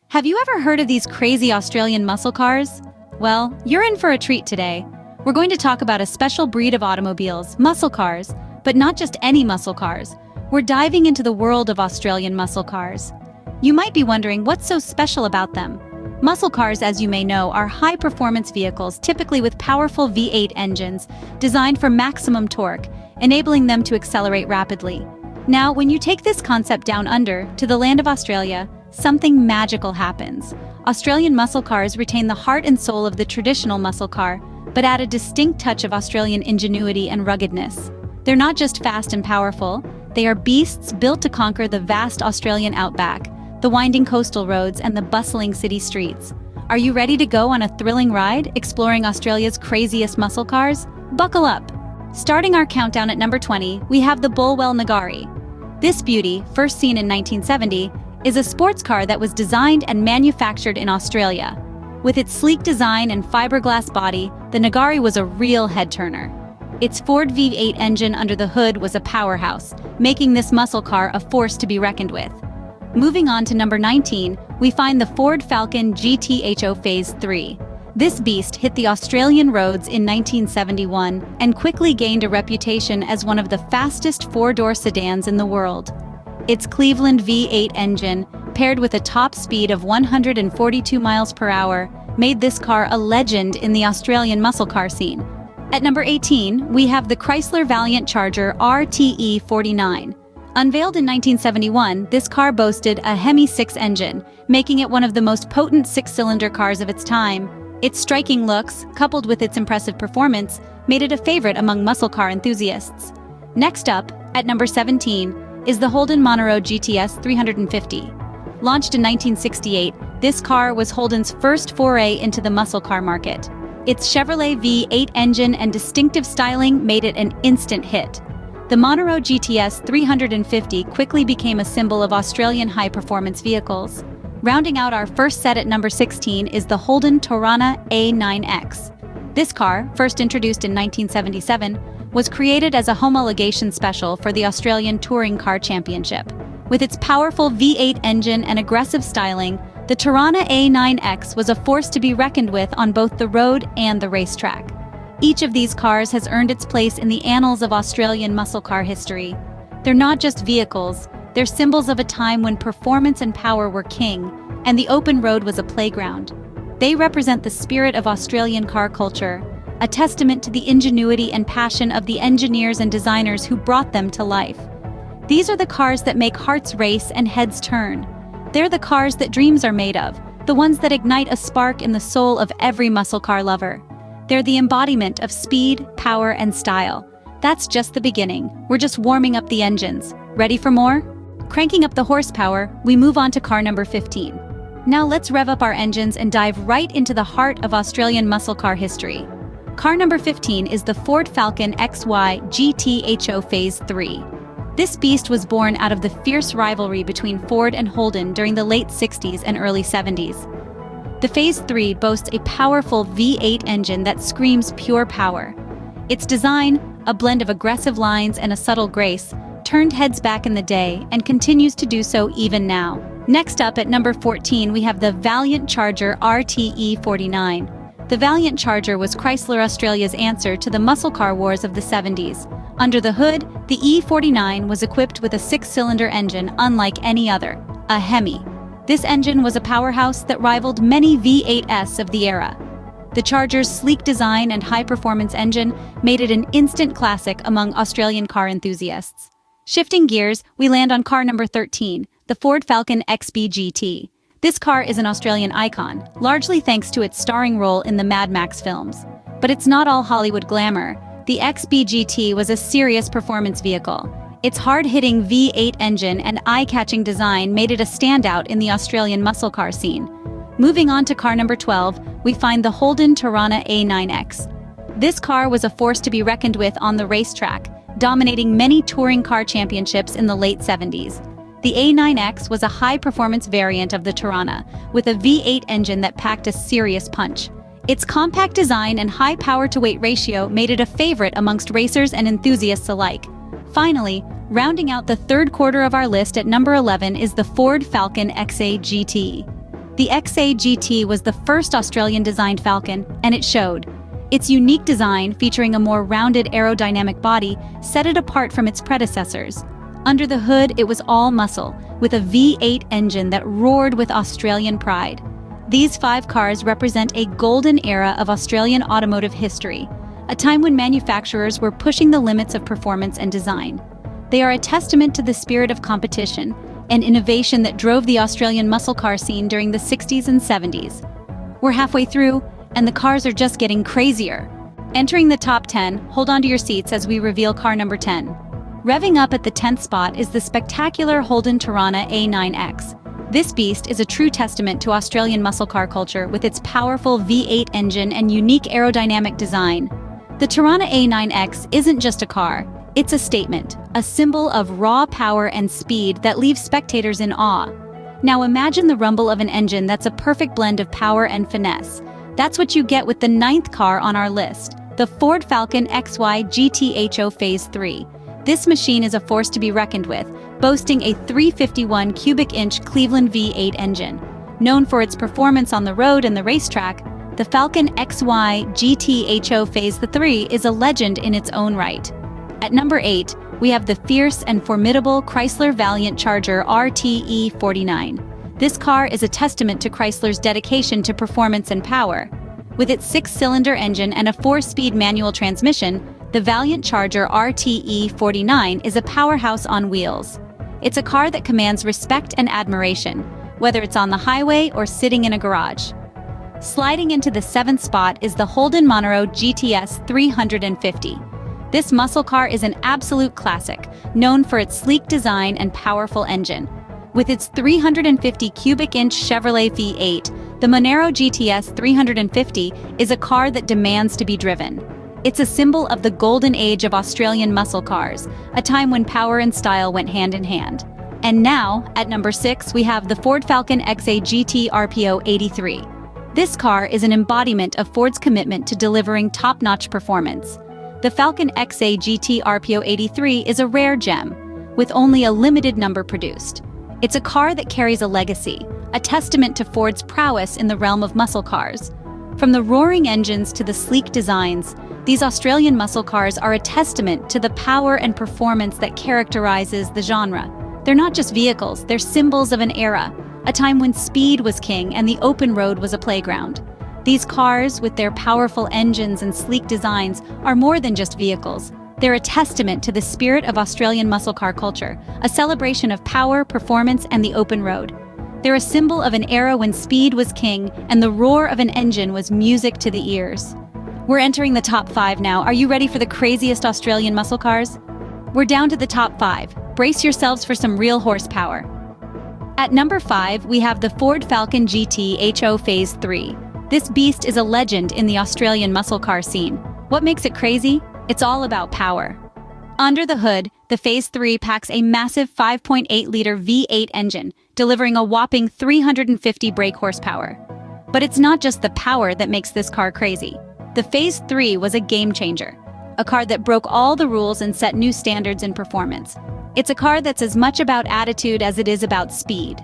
Have you ever heard of these crazy Australian muscle cars? Well, you're in for a treat today. We're going to talk about a special breed of automobiles, muscle cars, but not just any muscle cars. We're diving into the world of Australian muscle cars. You might be wondering what's so special about them. Muscle cars, as you may know, are high-performance vehicles, typically with powerful V8 engines, designed for maximum torque, enabling them to accelerate rapidly. Now, when you take this concept down under, to the land of Australia, something magical happens. Australian muscle cars retain the heart and soul of the traditional muscle car, but add a distinct touch of Australian ingenuity and ruggedness. They're not just fast and powerful, they are beasts built to conquer the vast Australian outback, the winding coastal roads, and the bustling city streets. Are you ready to go on a thrilling ride, exploring Australia's craziest muscle cars? Buckle up! Starting our countdown at number 20, we have the Bulwell Nagari. This beauty, first seen in 1970, is a sports car that was designed and manufactured in Australia. With its sleek design and fiberglass body, the Nagari was a real head-turner. Its Ford V8 engine under the hood was a powerhouse, making this muscle car a force to be reckoned with. Moving on to number 19, we find the Ford Falcon GTHO Phase 3. This beast hit the Australian roads in 1971 and quickly gained a reputation as one of the fastest four-door sedans in the world. Its Cleveland V8 engine, paired with a top speed of 142 miles per hour, made this car a legend in the Australian muscle car scene. At number 18, we have the Chrysler Valiant Charger RTE49. Unveiled in 1971, this car boasted a Hemi 6 engine, making it one of the most potent six-cylinder cars of its time. Its striking looks, coupled with its impressive performance, made it a favorite among muscle car enthusiasts. Next up, at number 17, is the Holden Monaro GTS 350. Launched in 1968, this car was Holden's first foray into the muscle car market. Its Chevrolet V8 engine and distinctive styling made it an instant hit. The Monaro GTS 350 quickly became a symbol of Australian high-performance vehicles. Rounding out our first set at number 16 is the Holden Torana A9X. This car, first introduced in 1977, was created as a homologation special for the Australian Touring Car Championship. With its powerful V8 engine and aggressive styling, the Torana A9X was a force to be reckoned with on both the road and the racetrack. Each of these cars has earned its place in the annals of Australian muscle car history. They're not just vehicles, they're symbols of a time when performance and power were king, and the open road was a playground. They represent the spirit of Australian car culture, a testament to the ingenuity and passion of the engineers and designers who brought them to life. These are the cars that make hearts race and heads turn. They're the cars that dreams are made of, the ones that ignite a spark in the soul of every muscle car lover. They're the embodiment of speed, power, and style. That's just the beginning. We're just warming up the engines. Ready for more? Cranking up the horsepower, we move on to car number 15. Now let's rev up our engines and dive right into the heart of Australian muscle car history. Car number 15 is the Ford Falcon XY GTHO Phase 3. This beast was born out of the fierce rivalry between Ford and Holden during the late 60s and early 70s. The Phase 3 boasts a powerful V8 engine that screams pure power. Its design, a blend of aggressive lines and a subtle grace, turned heads back in the day and continues to do so even now. Next up at number 14, we have the Valiant Charger RTE49. The Valiant Charger was Chrysler Australia's answer to the muscle car wars of the 70s. Under the hood, the E49 was equipped with a six-cylinder engine unlike any other, a Hemi. This engine was a powerhouse that rivaled many V8s of the era. The Charger's sleek design and high-performance engine made it an instant classic among Australian car enthusiasts. Shifting gears, we land on car number 13, the Ford Falcon XB GT. This car is an Australian icon, largely thanks to its starring role in the Mad Max films. But it's not all Hollywood glamour. The XB GT was a serious performance vehicle. Its hard-hitting V8 engine and eye-catching design made it a standout in the Australian muscle car scene. Moving on to car number 12, we find the Holden Torana A9X. This car was a force to be reckoned with on the racetrack, dominating many touring car championships in the late 70s. The A9X was a high-performance variant of the Torana, with a V8 engine that packed a serious punch. Its compact design and high power-to-weight ratio made it a favorite amongst racers and enthusiasts alike. Finally, rounding out the third quarter of our list at number 11 is the Ford Falcon XA GT. The XA-GT was the first Australian-designed Falcon, and it showed. Its unique design, featuring a more rounded aerodynamic body, set it apart from its predecessors. Under the hood, it was all muscle, with a V8 engine that roared with Australian pride. These 5 cars represent a golden era of Australian automotive history, a time when manufacturers were pushing the limits of performance and design. They are a testament to the spirit of competition and innovation that drove the Australian muscle car scene during the 60s and 70s. We're halfway through, and the cars are just getting crazier. Entering the top 10, hold on to your seats as we reveal car number 10. Revving up at the 10th spot is the spectacular Holden Torana A9X. This beast is a true testament to Australian muscle car culture with its powerful V8 engine and unique aerodynamic design. The Torana A9X isn't just a car, it's a statement, a symbol of raw power and speed that leaves spectators in awe. Now imagine the rumble of an engine that's a perfect blend of power and finesse. That's what you get with the 9th car on our list, the Ford Falcon XY GTHO Phase 3. This machine is a force to be reckoned with, boasting a 351 cubic inch Cleveland V8 engine. Known for its performance on the road and the racetrack, the Falcon XY GTHO Phase 3 is a legend in its own right. At number 8, we have the fierce and formidable Chrysler Valiant Charger RTE49. This car is a testament to Chrysler's dedication to performance and power. With its 6-cylinder engine and a 4-speed manual transmission, the Valiant Charger RTE49 is a powerhouse on wheels. It's a car that commands respect and admiration, whether it's on the highway or sitting in a garage. Sliding into the 7th spot is the Holden Monaro GTS 350. This muscle car is an absolute classic, known for its sleek design and powerful engine. With its 350 cubic inch Chevrolet V8, the Monaro GTS 350 is a car that demands to be driven. It's a symbol of the golden age of Australian muscle cars, a time when power and style went hand in hand. And now, at number 6, we have the Ford Falcon XA GT RPO 83. This car is an embodiment of Ford's commitment to delivering top-notch performance. The Falcon XA GT RPO 83 is a rare gem, with only a limited number produced. It's a car that carries a legacy, a testament to Ford's prowess in the realm of muscle cars. From the roaring engines to the sleek designs, these Australian muscle cars are a testament to the power and performance that characterizes the genre. They're not just vehicles, they're symbols of an era, a time when speed was king and the open road was a playground. These cars, with their powerful engines and sleek designs, are more than just vehicles. They're a testament to the spirit of Australian muscle car culture, a celebration of power, performance, and the open road. They're a symbol of an era when speed was king and the roar of an engine was music to the ears. We're entering the top 5 now. Are you ready for the craziest Australian muscle cars? We're down to the top 5. Brace yourselves for some real horsepower. At number 5, we have the Ford Falcon GT HO Phase 3. This beast is a legend in the Australian muscle car scene. What makes it crazy? It's all about power. Under the hood, the Phase 3 packs a massive 5.8-liter V8 engine, delivering a whopping 350 brake horsepower. But it's not just the power that makes this car crazy. The Phase 3 was a game-changer, a car that broke all the rules and set new standards in performance. It's a car that's as much about attitude as it is about speed.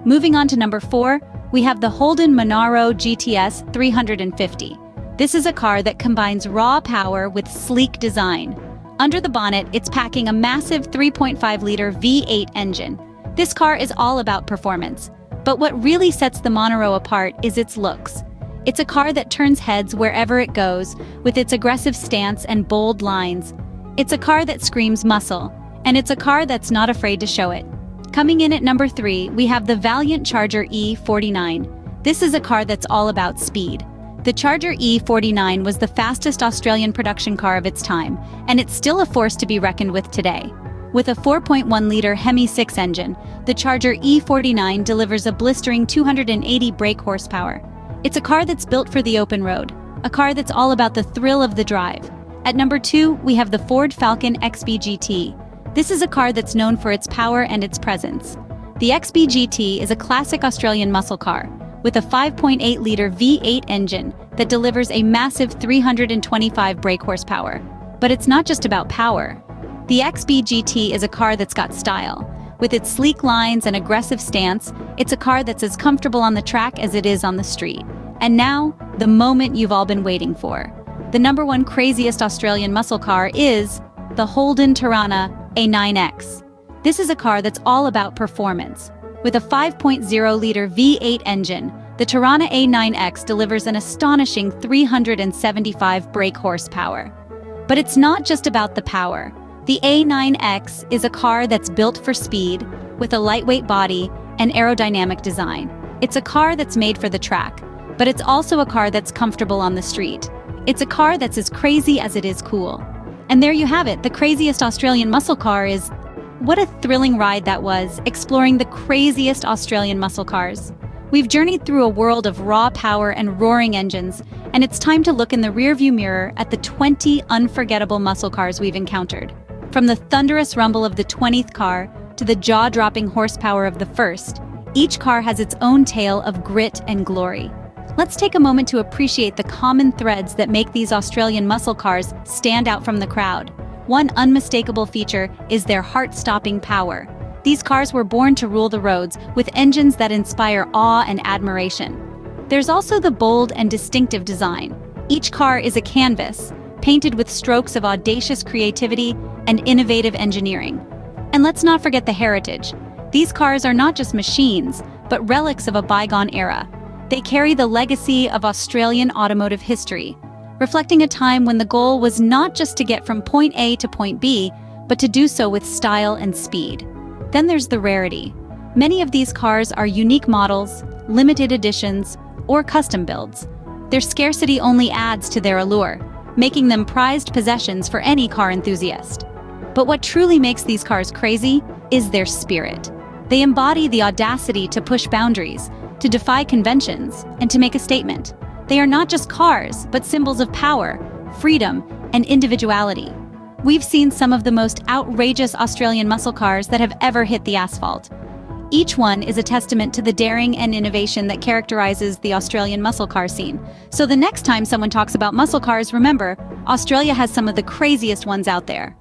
Moving on to number 4, we have the Holden Monaro GTS 350. This is a car that combines raw power with sleek design. Under the bonnet, it's packing a massive 3.5-liter V8 engine. This car is all about performance. But what really sets the Monaro apart is its looks. It's a car that turns heads wherever it goes, with its aggressive stance and bold lines. It's a car that screams muscle, and it's a car that's not afraid to show it. Coming in at number 3, we have the Valiant Charger E49. This is a car that's all about speed. The Charger E49 was the fastest Australian production car of its time, and it's still a force to be reckoned with today. With a 4.1-liter Hemi 6 engine, the Charger E49 delivers a blistering 280 brake horsepower. It's a car that's built for the open road, a car that's all about the thrill of the drive. At number 2, we have the Ford Falcon XB-GT. This is a car that's known for its power and its presence. The XB-GT is a classic Australian muscle car, with a 5.8-liter V8 engine that delivers a massive 325 brake horsepower. But it's not just about power. The XB-GT is a car that's got style. With its sleek lines and aggressive stance, it's a car that's as comfortable on the track as it is on the street. And now, the moment you've all been waiting for. The #1 craziest Australian muscle car is the Holden Tirana A9X. This is a car that's all about performance. With a 5.0-liter V8 engine, the Tirana A9X delivers an astonishing 375 brake horsepower. But it's not just about the power. The A9X is a car that's built for speed, with a lightweight body and aerodynamic design. It's a car that's made for the track, but it's also a car that's comfortable on the street. It's a car that's as crazy as it is cool. And there you have it, the craziest Australian muscle car is... What a thrilling ride that was, exploring the craziest Australian muscle cars. We've journeyed through a world of raw power and roaring engines, and it's time to look in the rearview mirror at the 20 unforgettable muscle cars we've encountered. From the thunderous rumble of the 20th car to the jaw-dropping horsepower of the first, each car has its own tale of grit and glory. Let's take a moment to appreciate the common threads that make these Australian muscle cars stand out from the crowd. One unmistakable feature is their heart-stopping power. These cars were born to rule the roads with engines that inspire awe and admiration. There's also the bold and distinctive design. Each car is a canvas, painted with strokes of audacious creativity and innovative engineering. And let's not forget the heritage. These cars are not just machines, but relics of a bygone era. They carry the legacy of Australian automotive history, reflecting a time when the goal was not just to get from point A to point B, but to do so with style and speed. Then there's the rarity. Many of these cars are unique models, limited editions, or custom builds. Their scarcity only adds to their allure, making them prized possessions for any car enthusiast. But what truly makes these cars crazy is their spirit. They embody the audacity to push boundaries, to defy conventions, and to make a statement. They are not just cars, but symbols of power, freedom, and individuality. We've seen some of the most outrageous Australian muscle cars that have ever hit the asphalt. Each one is a testament to the daring and innovation that characterizes the Australian muscle car scene. So the next time someone talks about muscle cars, remember, Australia has some of the craziest ones out there.